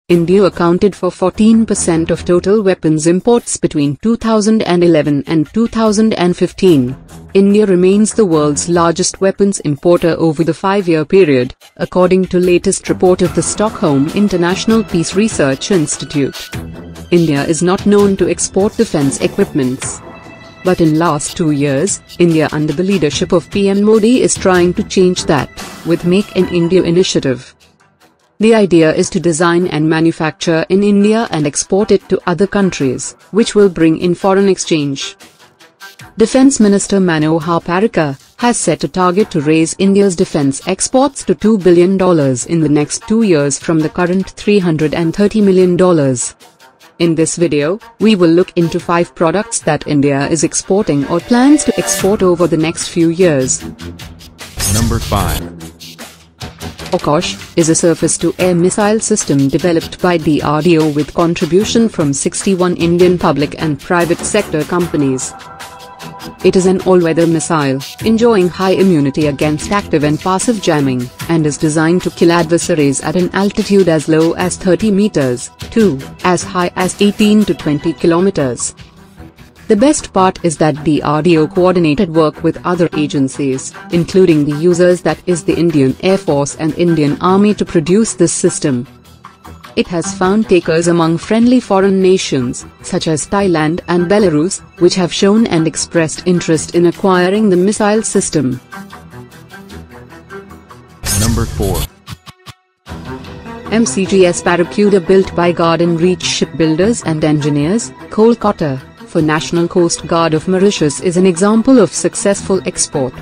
India accounted for 14% of total weapons imports between 2011 and 2015. India remains the world's largest weapons importer over the 5-year period, according to latest report of the Stockholm International Peace Research Institute. India is not known to export defence equipments. But in last 2 years, India under the leadership of PM Modi is trying to change that, with Make in India initiative. The idea is to design and manufacture in India and export it to other countries, which will bring in foreign exchange. Defence Minister Manohar Parrikar has set a target to raise India's defence exports to $2 billion in the next 2 years from the current $330 million. In this video, we will look into 5 products that India is exporting or plans to export over the next few years. Number 5. Akash is a surface-to-air missile system developed by DRDO with contribution from 61 Indian public and private sector companies. It is an all-weather missile, enjoying high immunity against active and passive jamming, and is designed to kill adversaries at an altitude as low as 30 meters, to as high as 18 to 20 kilometers. The best part is that DRDO coordinated work with other agencies, including the users, that is the Indian Air Force and Indian Army, to produce this system. It has found takers among friendly foreign nations, such as Thailand and Belarus, which have shown and expressed interest in acquiring the missile system. Number 4. MCGS Barracuda, built by Garden Reach Shipbuilders and Engineers, Kolkata, for National Coast Guard of Mauritius, is an example of successful export.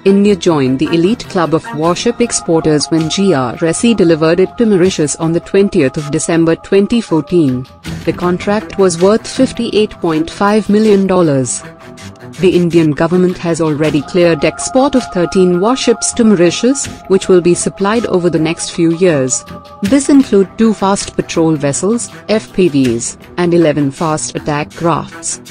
India joined the elite club of warship exporters when GRSE delivered it to Mauritius on the 20th of December 2014. The contract was worth $58.5 million. The Indian government has already cleared export of 13 warships to Mauritius, which will be supplied over the next few years. This include 2 fast patrol vessels, FPVs, and 11 fast attack crafts.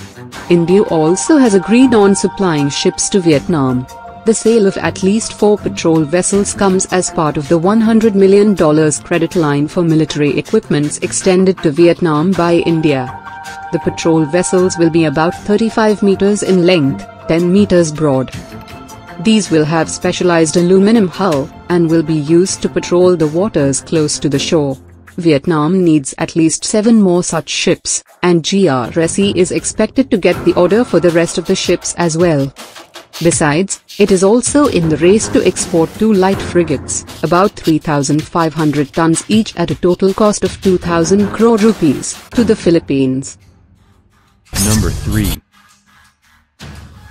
India also has agreed on supplying ships to Vietnam. The sale of at least 4 patrol vessels comes as part of the $100 million credit line for military equipments extended to Vietnam by India. The patrol vessels will be about 35 meters in length, 10 meters broad. These will have specialized aluminum hull, and will be used to patrol the waters close to the shore. Vietnam needs at least 7 more such ships, and GRSE is expected to get the order for the rest of the ships as well. Besides, it is also in the race to export 2 light frigates, about 3,500 tons each at a total cost of 2,000 crore rupees, to the Philippines. Number 3.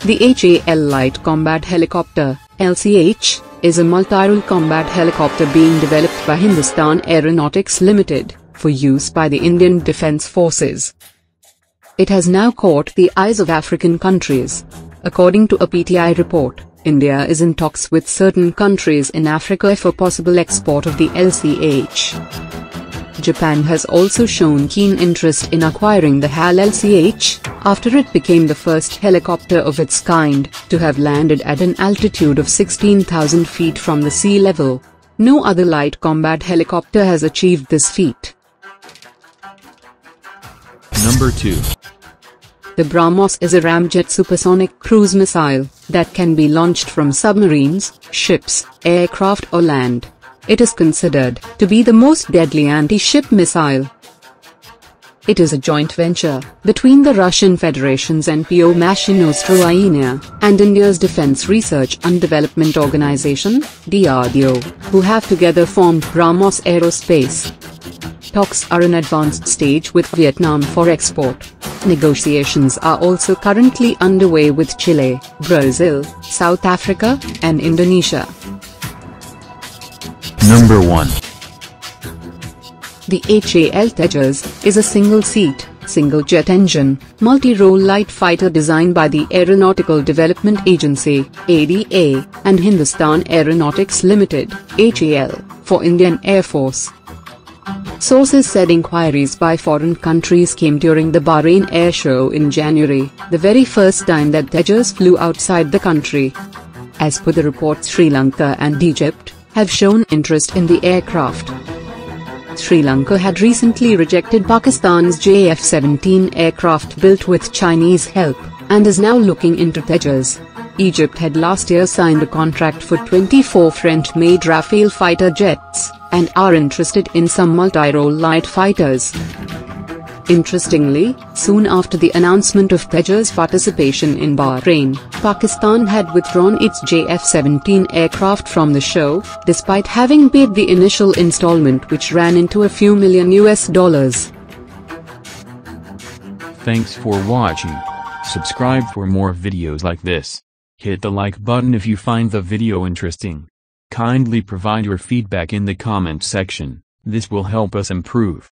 The HAL Light Combat Helicopter, LCH, is a multi-role combat helicopter being developed by Hindustan Aeronautics Limited, for use by the Indian Defence Forces. It has now caught the eyes of African countries. According to a PTI report, India is in talks with certain countries in Africa for possible export of the LCH. Japan has also shown keen interest in acquiring the HAL LCH, after it became the first helicopter of its kind to have landed at an altitude of 16,000 feet from the sea level. No other light combat helicopter has achieved this feat. Number 2. The BrahMos is a ramjet supersonic cruise missile that can be launched from submarines, ships, aircraft or land. It is considered to be the most deadly anti-ship missile. It is a joint venture between the Russian Federation's NPO Mashinostroyenia and India's Defence Research and Development Organization, DRDO, who have together formed BrahMos Aerospace. Talks are in advanced stage with Vietnam for export. Negotiations are also currently underway with Chile, Brazil, South Africa, and Indonesia. Number 1. The HAL Tejas is a single-seat, single-jet engine, multi-role light fighter designed by the Aeronautical Development Agency, ADA, and Hindustan Aeronautics Limited, HAL, for Indian Air Force. Sources said inquiries by foreign countries came during the Bahrain Air Show in January, the very first time that Tejas flew outside the country. As per the report, Sri Lanka and Egypt have shown interest in the aircraft. Sri Lanka had recently rejected Pakistan's JF-17 aircraft built with Chinese help, and is now looking into Tejas. Egypt had last year signed a contract for 24 French-made Rafale fighter jets, and are interested in some multi-role light fighters. Interestingly, soon after the announcement of Tejas' participation in Bahrain, Pakistan had withdrawn its JF-17 aircraft from the show, despite having paid the initial installment which ran into a few million US. Thanks for watching. Subscribe for more videos like this. Hit the like button if you find the video interesting. Kindly provide your feedback in the comment section, this will help us improve.